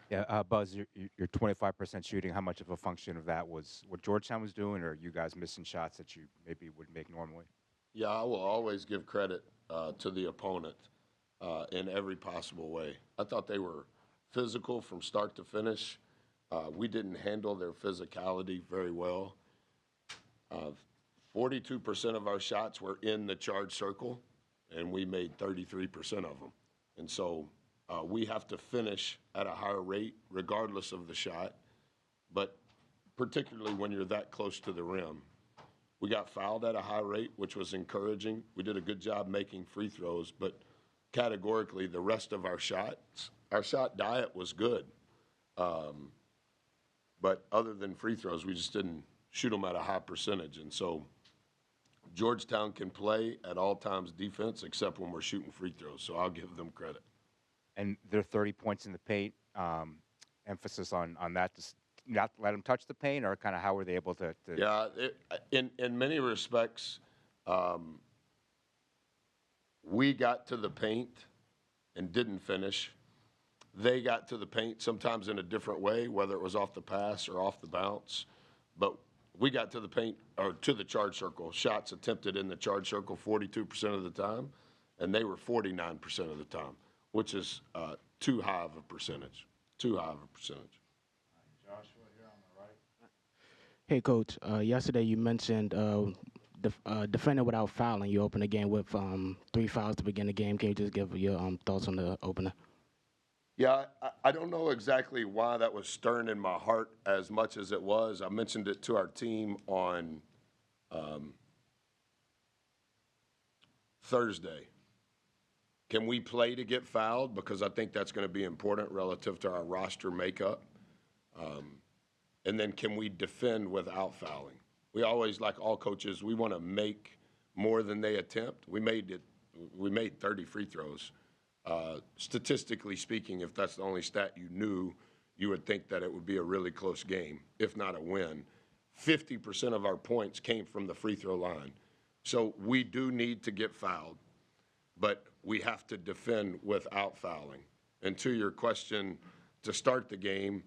Yeah, Buzz, your 25% shooting, how much of a function of that was what Georgetown was doing, or you guys missing shots that you maybe would make normally? Yeah, I will always give credit to the opponent in every possible way. I thought they were physical from start to finish. We didn't handle their physicality very well. Uh, 42% of our shots were in the charge circle, and we made 33% of them. And so we have to finish at a higher rate, regardless of the shot, but particularly when you're that close to the rim. We got fouled at a high rate, which was encouraging. We did a good job making free throws, but categorically, the rest of our shot diet was good. Um, but other than free throws, we just didn't shoot them at a high percentage. And so Georgetown can play at all times defense except when we're shooting free throws. So I'll give them credit. And their 30 points in the paint, emphasis on that, to not let them touch the paint, or kind of how were they able to Yeah, in many respects, um, we got to the paint and didn't finish. They got to the paint sometimes in a different way, whether it was off the pass or off the bounce. But we got to the paint or to the charge circle, shots attempted in the charge circle 42% of the time, and they were 49% of the time, which is too high of a percentage. Too high of a percentage. Hey, Coach. Yesterday you mentioned defending without fouling. You opened the game with 3 fouls to begin the game. Can you just give your thoughts on the opener? Yeah, I don't know exactly why that was stirring in my heart as much as it was. I mentioned it to our team on um, Thursday. Can we play to get fouled? Because I think that's going to be important relative to our roster makeup. Um, and then can we defend without fouling? We always, like all coaches, we want to make more than they attempt. We made 30 free throws. Statistically speaking, if that's the only stat you knew, you would think that it would be a really close game, if not a win. 50% of our points came from the free throw line. So we do need to get fouled, but we have to defend without fouling. And to your question, to start the game,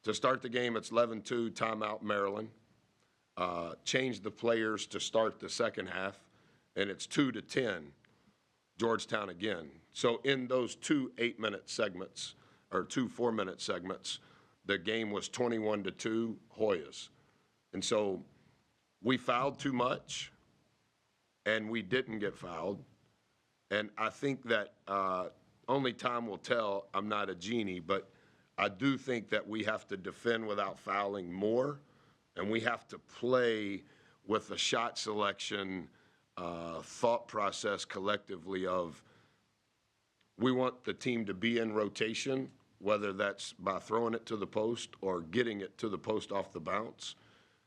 it's 11-2, timeout Maryland. Change the players to start the second half, and it's 2-10, Georgetown again. So in those two 8-minute segments, or two 4-minute segments, the game was 21-2 Hoyas. And so we fouled too much, and we didn't get fouled. And I think that only time will tell. I'm not a genie, but I do think that we have to defend without fouling more, and we have to play with a shot selection thought process collectively of we want the team to be in rotation, whether that's by throwing it to the post or getting it to the post off the bounce,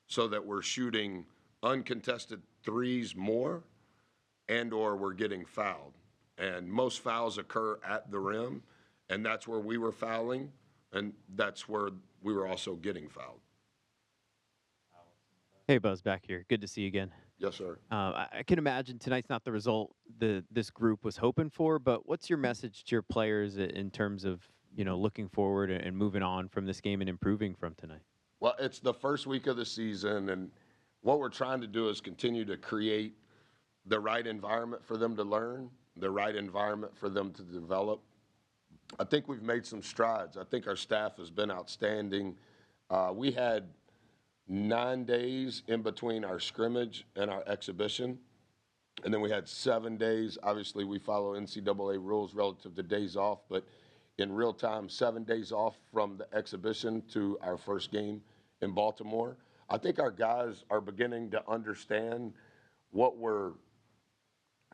so that we're shooting uncontested threes more and or we're getting fouled. And most fouls occur at the rim, and that's where we were fouling, and that's where we were also getting fouled. Hey, Buzz, back here. Good to see you again. Yes, sir. I can imagine tonight's not the result this group was hoping for, but what's your message to your players in terms of looking forward and moving on from this game and improving from tonight? Well, it's the first week of the season, and what we're trying to do is continue to create the right environment for them to learn, the right environment for them to develop. I think we've made some strides. I think our staff has been outstanding. We had 9 days in between our scrimmage and our exhibition, and then we had 7 days. Obviously, we follow NCAA rules relative to days off, but in real time, 7 days off from the exhibition to our first game in Baltimore. I think our guys are beginning to understand what we're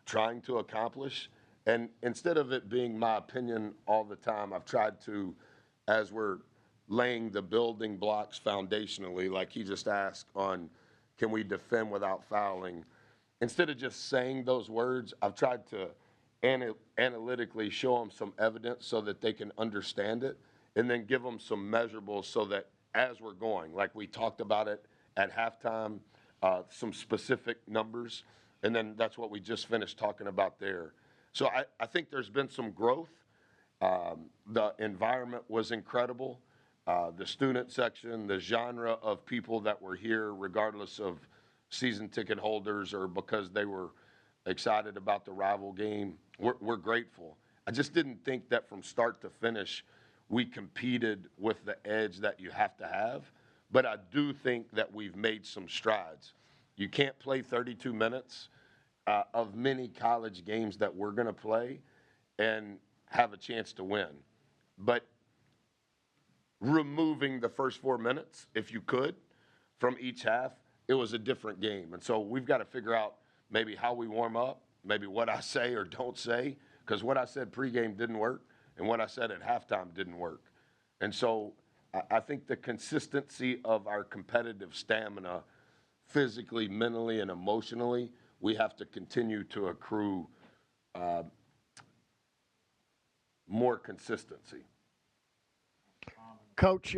trying to accomplish. And instead of it being my opinion all the time, I've tried to, as we're laying the building blocks foundationally, like he just asked on, can we defend without fouling? Instead of just saying those words, I've tried to analytically show them some evidence so that they can understand it, and then give them some measurables so that as we're going, like we talked about it at halftime, some specific numbers, and then that's what we just finished talking about there. So I think there's been some growth, The environment was incredible. The student section, the genre of people that were here, regardless of season ticket holders or because they were excited about the rival game, we're grateful. I just didn't think that from start to finish we competed with the edge that you have to have, but I do think that we've made some strides. You can't play 32 minutes of many college games that we're going to play and have a chance to win. But removing the first 4 minutes, if you could, from each half, it was a different game. And so we've got to figure out maybe how we warm up, maybe what I say or don't say, because what I said pregame didn't work, and what I said at halftime didn't work. And so I think the consistency of our competitive stamina, physically, mentally, and emotionally, we have to continue to accrue more consistency. Coach,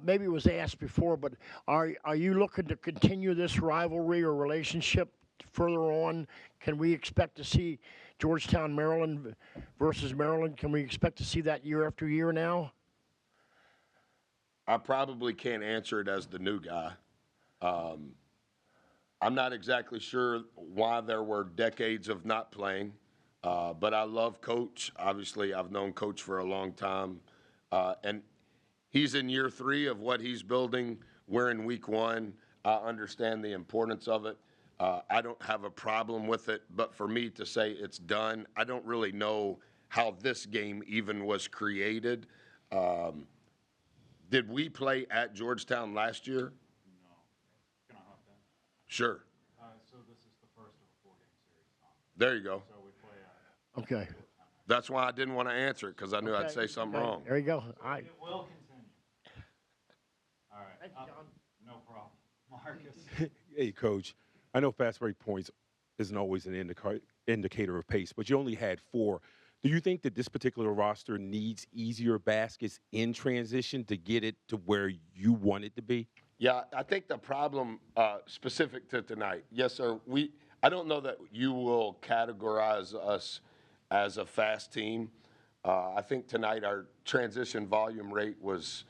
maybe it was asked before, but are you looking to continue this rivalry or relationship further on? Can we expect to see Georgetown, Maryland versus Maryland? Can we expect to see that year after year now? I probably can't answer it as the new guy. I'm not exactly sure why there were decades of not playing, but I love Coach. Obviously, I've known Coach for a long time, and he's in year 3 of what he's building. We're in week 1. I understand the importance of it. I don't have a problem with it, but for me to say it's done, I don't really know how this game even was created. Did we play at Georgetown last year? No. Can I hop in? Sure. So this is the first of a 4-game series, Tom. There you go. So we play Okay. That's why I didn't want to answer it, because I knew I'd Okay. say something Okay. wrong. There you go. All right. It will continue. All right. Thank you, John. No problem. Marcus. Hey, Coach. I know fast break points isn't always an indicator of pace, but you only had 4. Do you think that this particular roster needs easier baskets in transition to get it to where you want it to be? Yeah, I think the problem specific to tonight, yes, sir. I don't know that you will categorize us as a fast team. I think tonight our transition volume rate was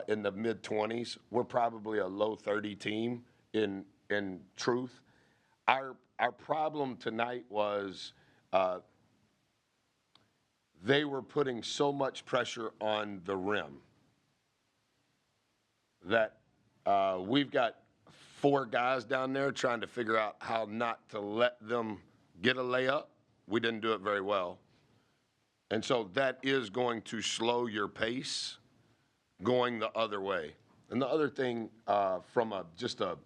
in the mid-20s. We're probably a low 30 team in truth. Our problem tonight was they were putting so much pressure on the rim that we've got 4 guys down there trying to figure out how not to let them get a layup. We didn't do it very well. And so that is going to slow your pace going the other way. And the other thing from just a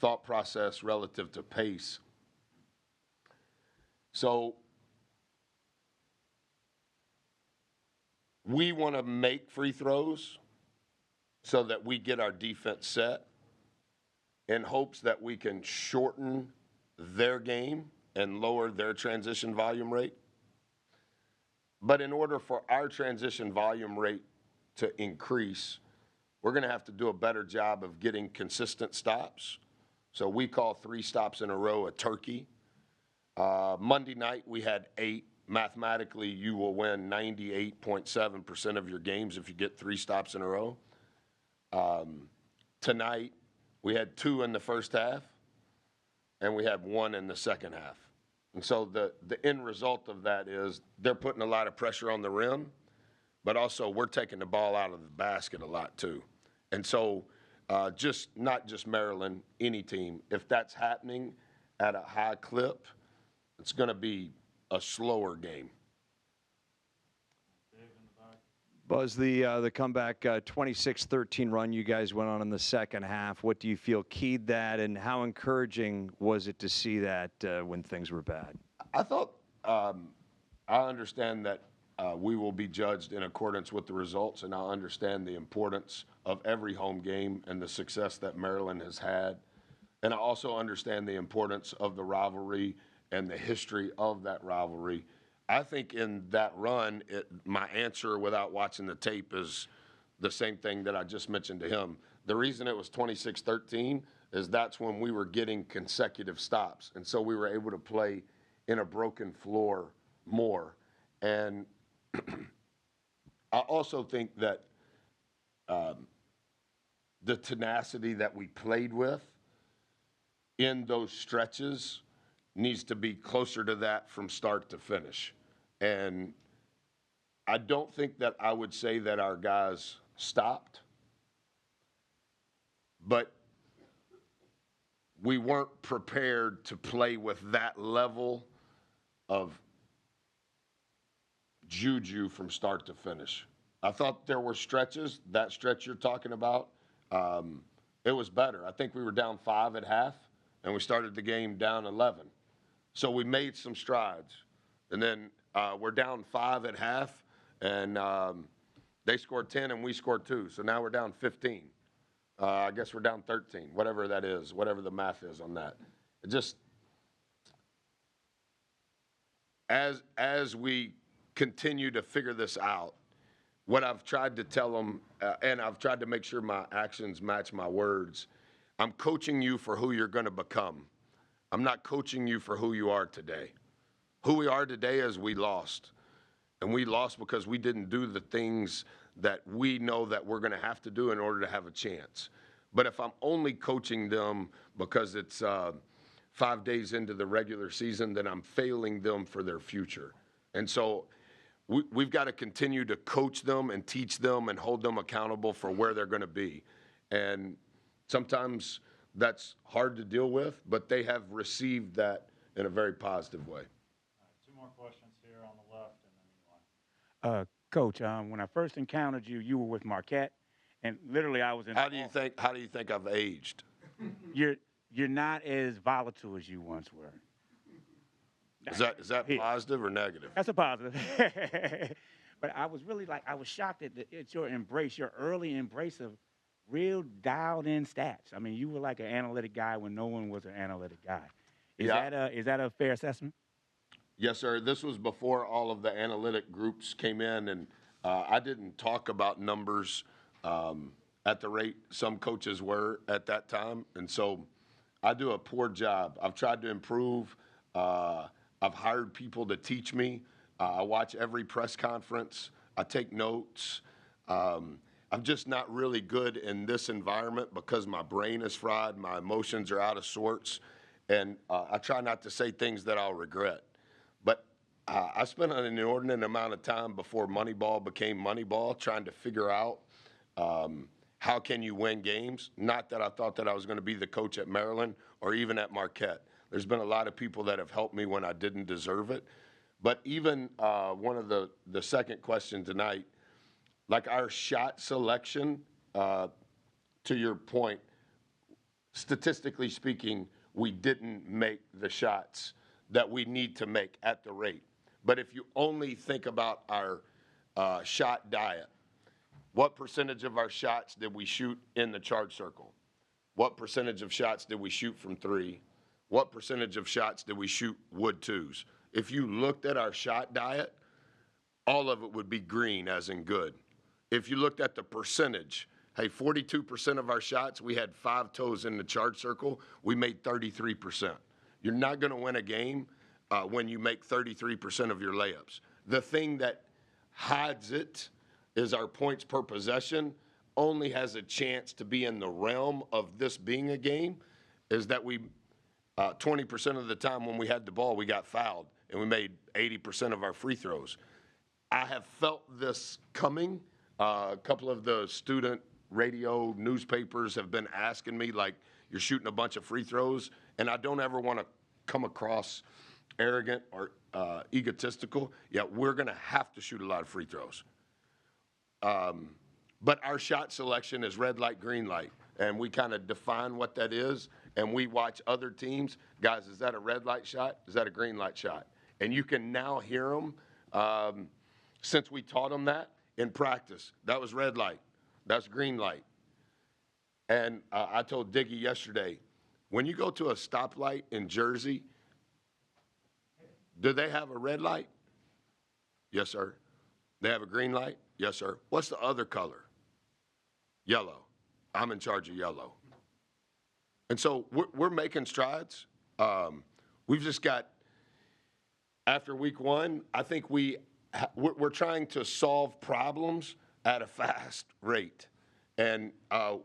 thought process relative to pace. So we want to make free throws so that we get our defense set in hopes that we can shorten their game and lower their transition volume rate. But in order for our transition volume rate to increase, we're going to have to do a better job of getting consistent stops. So we call 3 stops in a row a turkey. Monday night we had 8. Mathematically, you will win 98.7% of your games if you get 3 stops in a row. Tonight, we had 2 in the first half, and we had 1 in the second half. And so the end result of that is they're putting a lot of pressure on the rim, but also we're taking the ball out of the basket a lot too. And so not just Maryland, any team, if that's happening at a high clip, it's going to be a slower game. Buzz, the comeback 26-13 run you guys went on in the second half, what do you feel keyed that, and how encouraging was it to see that when things were bad? I thought I understand that we will be judged in accordance with the results, and I understand the importance of every home game and the success that Maryland has had. And I also understand the importance of the rivalry and the history of that rivalry. I think in that run, my answer without watching the tape is the same thing that I just mentioned to him. The reason it was 26-13 is that's when we were getting consecutive stops. And so we were able to play in a broken floor more. And I also think that the tenacity that we played with in those stretches needs to be closer to that from start to finish. And I don't think that I would say that our guys stopped, but we weren't prepared to play with that level of juju from start to finish. I thought there were stretches, that stretch you're talking about, it was better. I think we were down 5 at half, and we started the game down 11. So we made some strides. And then we're down 5 at half, and they scored 10 and we scored 2. So now we're down 15. I guess we're down 13, whatever that is, whatever the math is on that. It just, as we continue to figure this out, what I've tried to tell them, and I've tried to make sure my actions match my words, I'm coaching you for who you're going to become. I'm not coaching you for who you are today. Who we are today is we lost. And we lost because we didn't do the things that we know that we're going to have to do in order to have a chance. But if I'm only coaching them because it's 5 days into the regular season, then I'm failing them for their future. And so we've got to continue to coach them and teach them and hold them accountable for where they're going to be. And sometimes that's hard to deal with, but they have received that in a very positive way. All right, 2 more questions here on the left, and then Eli. Coach, when I first encountered you, you were with Marquette, and literally I was in. How do you think I've aged? You're not as volatile as you once were. Is that positive or negative? That's a positive. But I was really I was shocked at your embrace, your early embrace of real dialed in stats. I mean, you were like an analytic guy when no one was an analytic guy. Is that a fair assessment? Yes, sir. This was before all of the analytic groups came in, and I didn't talk about numbers at the rate some coaches were at that time, and so I do a poor job. I've tried to improve. I've hired people to teach me. I watch every press conference. I take notes. I'm just not really good in this environment because my brain is fried, my emotions are out of sorts, and I try not to say things that I'll regret. But I spent an inordinate amount of time before Moneyball became Moneyball trying to figure out how can you win games. Not that I thought that I was going to be the coach at Maryland or even at Marquette. There's been a lot of people that have helped me when I didn't deserve it. But even one of the second question tonight, like our shot selection, to your point, statistically speaking, we didn't make the shots that we need to make at the rate. But if you only think about our shot diet, what percentage of our shots did we shoot in the charge circle? What percentage of shots did we shoot from 3? What percentage of shots did we shoot wood 2s? If you looked at our shot diet, all of it would be green, as in good. If you looked at the percentage, hey, 42% of our shots, we had 5 toes in the charge circle. We made 33%. You're not going to win a game when you make 33% of your layups. The thing that hides it is our points per possession only has a chance to be in the realm of this being a game, is that we 20% of the time when we had the ball, we got fouled, and we made 80% of our free throws. I have felt this coming. A couple of the student radio newspapers have been asking me, like, you're shooting a bunch of free throws, and I don't ever want to come across arrogant or egotistical. Yeah, we're going to have to shoot a lot of free throws. But our shot selection is red light, green light, and we kind of define what that is, and we watch other teams. Guys, is that a red light shot? Is that a green light shot? And you can now hear them, since we taught them that in practice. That was red light. That's green light. And I told Diggy yesterday, when you go to a stoplight in Jersey, do they have a red light? Yes, sir. They have a green light? Yes, sir. What's the other color? Yellow. I'm in charge of yellow. And so we're making strides. We've just got, after week 1, I think we we're trying to solve problems at a fast rate. And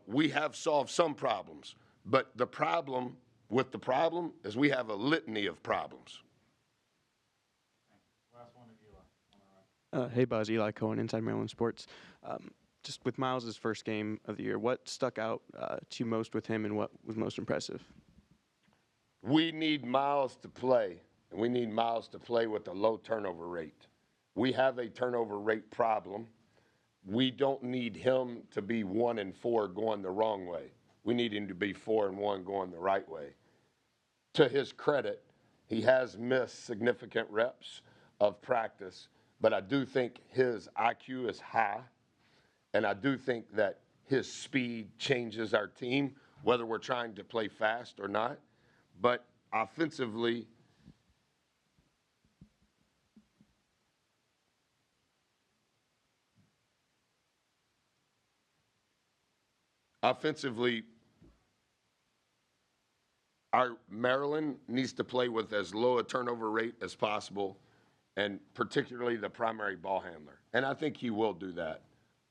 we have solved some problems. But the problem with the problem is we have a litany of problems. Last one to Eli on the right. Hey, Buzz, Eli Cohen, Inside Maryland Sports. Just with Miles' first game of the year, what stuck out to you most with him and what was most impressive? We need Miles to play, and we need Miles to play with a low turnover rate. We have a turnover rate problem. We don't need him to be 1 and 4 going the wrong way. We need him to be 4 and 1 going the right way. To his credit, he has missed significant reps of practice, but I do think his IQ is high, and I do think that his speed changes our team, whether we're trying to play fast or not. But offensively, our Maryland needs to play with as low a turnover rate as possible, and particularly the primary ball handler. And I think he will do that.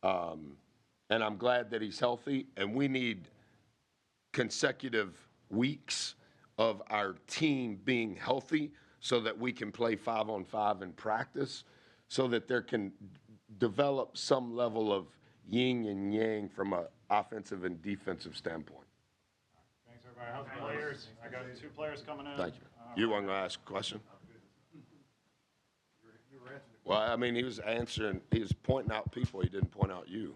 And I'm glad that he's healthy, and we need consecutive weeks of our team being healthy so that we can play 5-on-5 in practice, so that there can develop some level of yin and yang from an offensive and defensive standpoint. Thanks, everybody. How's the players? I got 2 players coming in. Thank you. You want to ask a question? Well, I mean, he was pointing out people. He didn't point out you.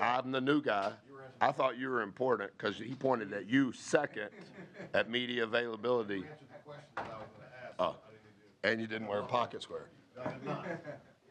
I'm the new guy. I thought you were important because he pointed at you second at media availability. Oh, and you didn't wear a pocket square.